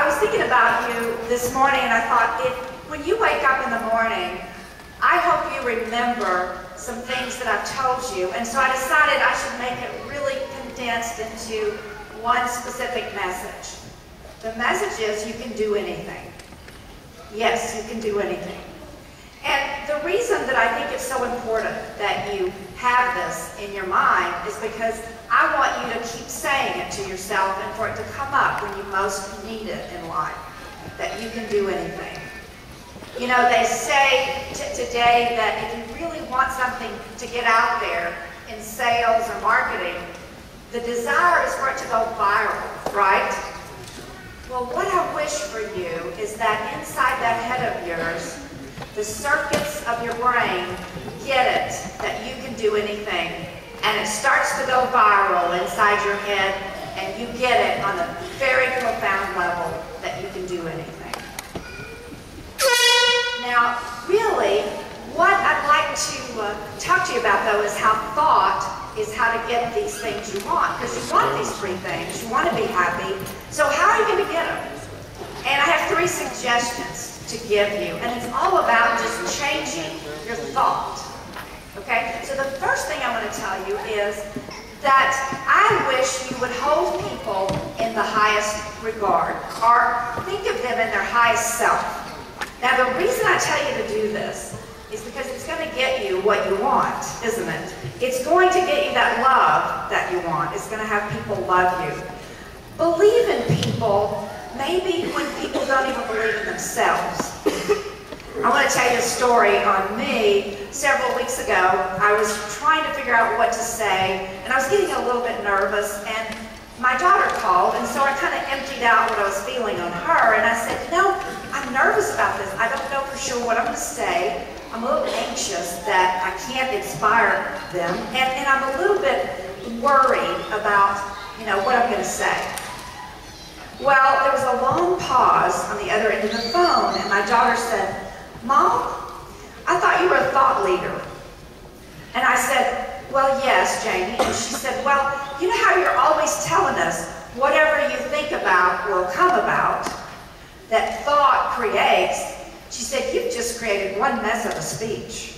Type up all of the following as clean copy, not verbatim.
was thinking about you this morning, and I thought, when you wake up in the morning, I hope you remember some things that I've told you. And so I decided I should make it really condensed into one specific message. The message is you can do anything. Yes, you can do anything. And the reason that I think it's so important that you have this in your mind is because I want you to keep saying it to yourself and for it to come up when you most need it in life, that you can do anything. You know, they say today that if you really want something to get out there in sales or marketing, the desire is for it to go viral, right? Well, what I wish for you is that inside that head of yours, the circuits of your brain get it, that you can do anything, and it starts to go viral inside your head, and you get it on a very profound level that you can do anything. Now, really, what I'd like to talk to you about, though, is how thought is how to get these things you want. Because you want these three things. You want to be happy. So how are you going to get them? And I have 3 suggestions to give you. And it's all about just changing your thought. Okay? So the first thing I want to tell you is that I wish you would hold people in the highest regard, or think of them in their highest self. Now, the reason I tell you to do this is because it's going to get you what you want, isn't it? It's going to get you that love that you want. It's going to have people love you. Believe in people, maybe when people don't even believe in themselves. I want to tell you a story on me. Several weeks ago, I was trying to figure out what to say, and I was getting a little bit nervous, and my daughter called, and so I kind of emptied out what I was feeling on her, and I said, you know, I'm nervous about this. I don't know for sure what I'm going to say. I'm a little anxious that I can't inspire them, and I'm a little bit worried about, you know, what I'm going to say. Well, there was a long pause on the other end of the phone, and my daughter said, Mom, I thought you were a thought leader. And I said, well, yes, Jayne. And she said, well, you know how you're always telling us whatever you think about will come about, that thought creates. She said, you've just created one mess of a speech.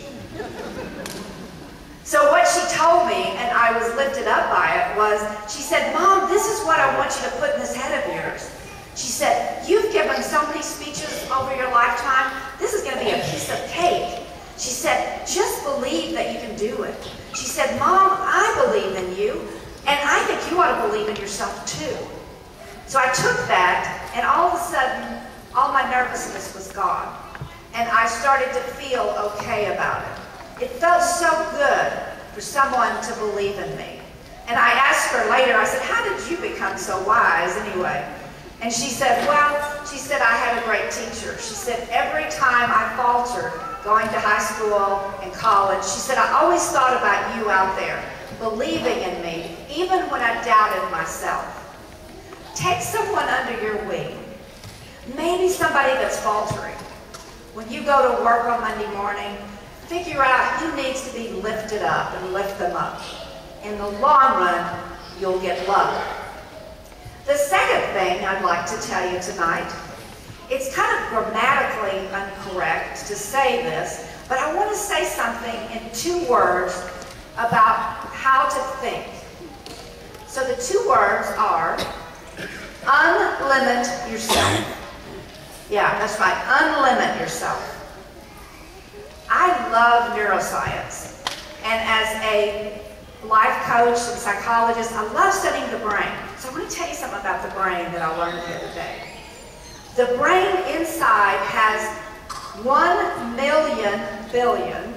So what she told me, and I was lifted up by it, was she said, Mom, this is what I want you to put in this head of yours. She said, you've given so many speeches over your lifetime, this is going to be a piece of cake. She said, just believe that you can do it. She said, Mom, I believe in you, and I think you ought to believe in yourself too. So I took that, and all of a sudden, all my nervousness was gone. And I started to feel okay about it. It felt so good for someone to believe in me. And I asked her later, I said, how did you become so wise anyway? And she said, well, she said, I had a great teacher. She said, every time I faltered going to high school and college, she said, I always thought about you out there, believing in me, even when I doubted myself. Take someone under your wing. Maybe somebody that's faltering. When you go to work on Monday morning, figure out who needs to be lifted up and lift them up. In the long run, you'll get love. The second thing I'd like to tell you tonight, it's kind of grammatically incorrect to say this, but I want to say something in 2 words about how to think. So the 2 words are, unlimit yourself. Yeah, that's right, unlimit yourself. I love neuroscience, and as a life coach and psychologist, I love studying the brain. So I want to tell you something about the brain that I learned the other day. The brain inside has 1 million billion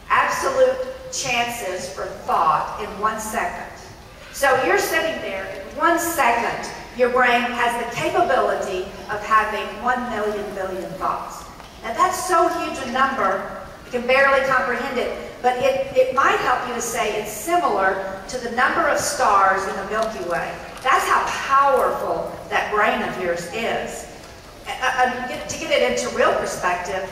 absolute chances for thought in 1 second. So you're sitting there, in 1 second, your brain has the capability of having 1 million billion thoughts. Now that's so huge a number, you can barely comprehend it, but it might help you to say it's similar to the number of stars in the Milky Way. That's how powerful that brain of yours is. To get it into real perspective,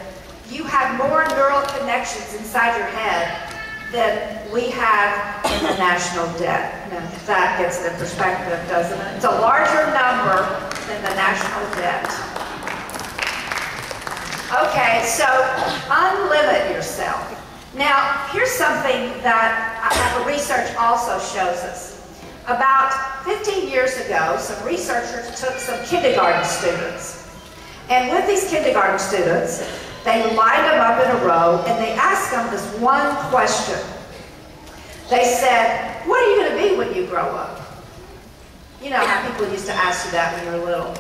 you have more neural connections inside your head than we have in the national debt. Now, that gets the perspective, doesn't it? It's a larger number than the national debt. Okay, so unlimit yourself. Now, here's something that the research also shows us. About 15 years ago, some researchers took some kindergarten students. And with these kindergarten students, they lined them up in a row and they asked them this one question. They said, what are you going to be when you grow up? You know how people used to ask you that when you were little.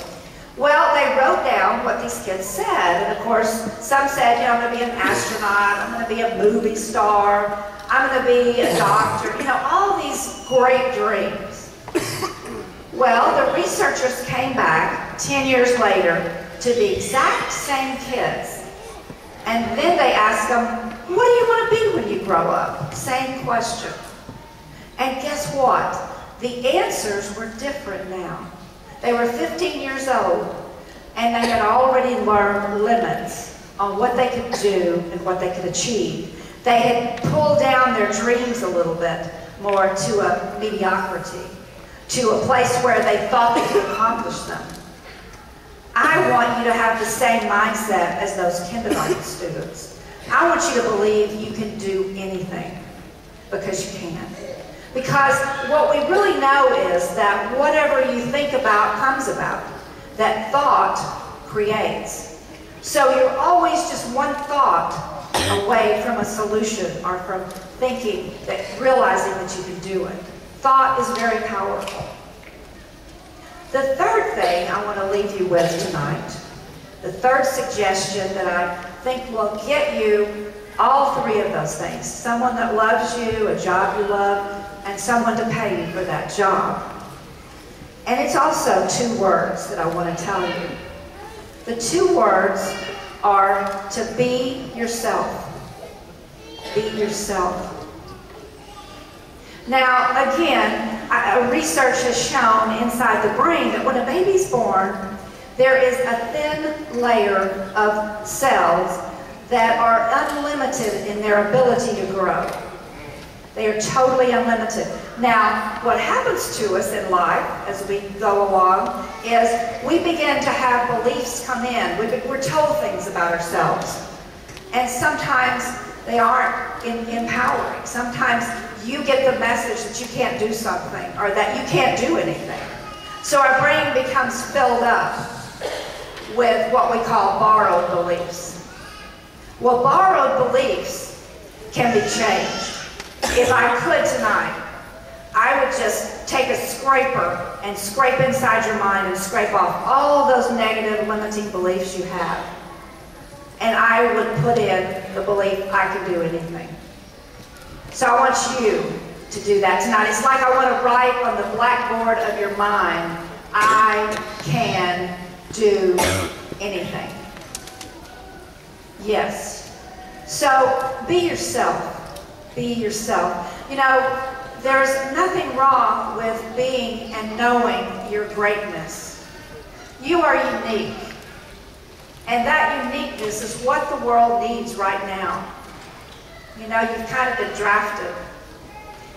Well, they wrote down what these kids said. And of course, some said, you know, I'm going to be an astronaut, I'm going to be a movie star, I'm going to be a doctor, you know, all these great dreams. Well, the researchers came back 10 years later to the exact same kids. And then they asked them, what do you want to be when you grow up? Same question. And guess what? The answers were different now. They were 15 years old, and they had already learned limits on what they could do and what they could achieve. They had pulled down their dreams a little bit more to a mediocrity, to a place where they thought they could accomplish them. I want you to have the same mindset as those kindergarten students. I want you to believe you can do anything, because you can. Because what we really know is that whatever you think about comes about. That thought creates. So you're always just one thought away from a solution or from thinking, realizing that you can do it. Thought is very powerful. The third thing I want to leave you with tonight, the third suggestion that I think will get you all three of those things. Someone that loves you, a job you love, and someone to pay you for that job. And it's also two words that I want to tell you. The two words are to be yourself. Be yourself. Now, again, research has shown inside the brain that when a baby's born, there is a thin layer of cells that are unlimited in their ability to grow. They are totally unlimited. Now, what happens to us in life as we go along is we begin to have beliefs come in. We're told things about ourselves. And sometimes they aren't empowering. Sometimes you get the message that you can't do something or that you can't do anything. So our brain becomes filled up with what we call borrowed beliefs. Well, borrowed beliefs can be changed. If I could tonight, I would just take a scraper and scrape inside your mind and scrape off all those negative limiting beliefs you have. And I would put in the belief I can do anything. So I want you to do that tonight. It's like I want to write on the blackboard of your mind, I can do anything. Yes. So be yourself. Be yourself. You know, there's nothing wrong with being and knowing your greatness. You are unique. And that uniqueness is what the world needs right now. You know, you've kind of been drafted.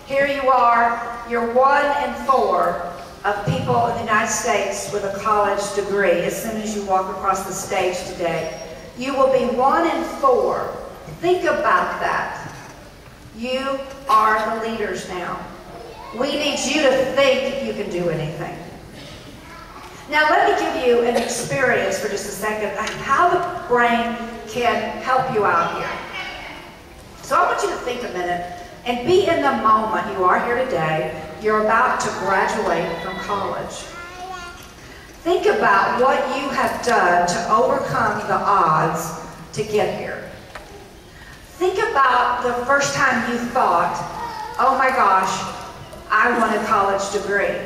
Here you are, you're 1 in 4 of people in the United States with a college degree as soon as you walk across the stage today. You will be 1 in 4. Think about that. You are the leaders now. We need you to think you can do anything. Now let me give you an experience for just a second of how the brain can help you out here. So I want you to think a minute and be in the moment. You are here today. You're about to graduate from college. Think about what you have done to overcome the odds to get here. Think about the first time you thought, oh my gosh, I want a college degree.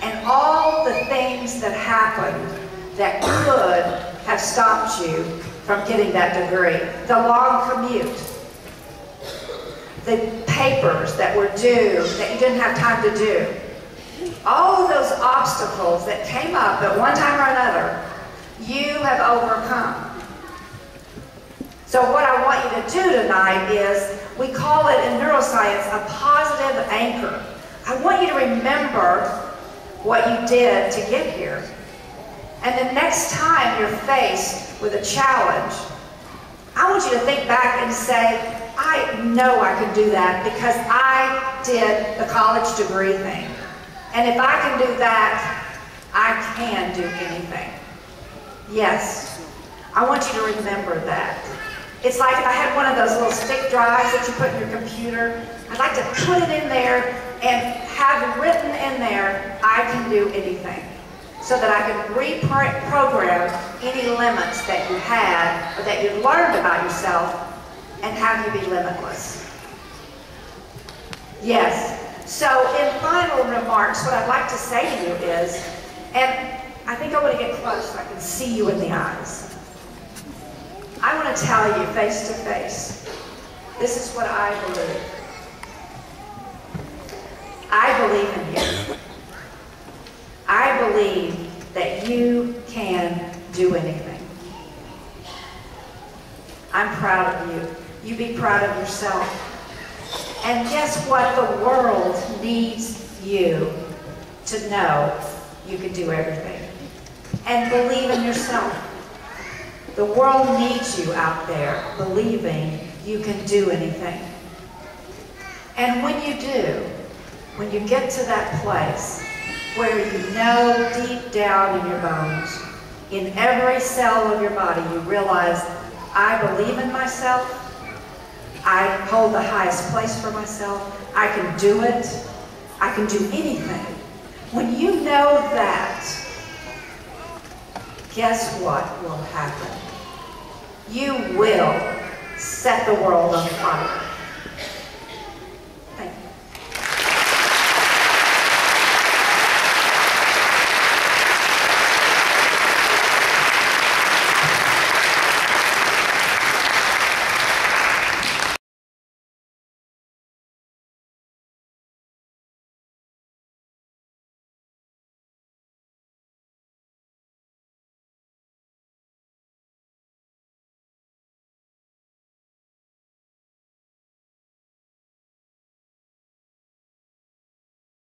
And all the things that happened that could have stopped you from getting that degree. The long commute. The papers that were due that you didn't have time to do. All of those obstacles that came up at one time or another, you have overcome. So what I want you to do tonight is, We call it in neuroscience a positive anchor. I want you to remember what you did to get here. And the next time you're faced with a challenge, I want you to think back and say, I know I can do that because I did the college degree thing. And if I can do that, I can do anything. Yes, I want you to remember that. It's like if I had one of those little stick drives that you put in your computer, I'd like to put it in there and have written in there, I can do anything. So that I can reprogram any limits that you had or that you learned about yourself and have you be limitless. Yes. So in final remarks, what I'd like to say to you is, and I think I want to get close so I can see you in the eyes. I want to tell you face to face, this is what I believe. I believe in you. I believe that you can do anything. I'm proud of you. You be proud of yourself. And guess what? The world needs you to know you can do everything. And believe in yourself. The world needs you out there believing you can do anything. And when you do, when you get to that place where you know deep down in your bones, in every cell of your body, you realize, I believe in myself, I hold the highest place for myself, I can do it, I can do anything. When you know that, guess what will happen? You will set the world on fire.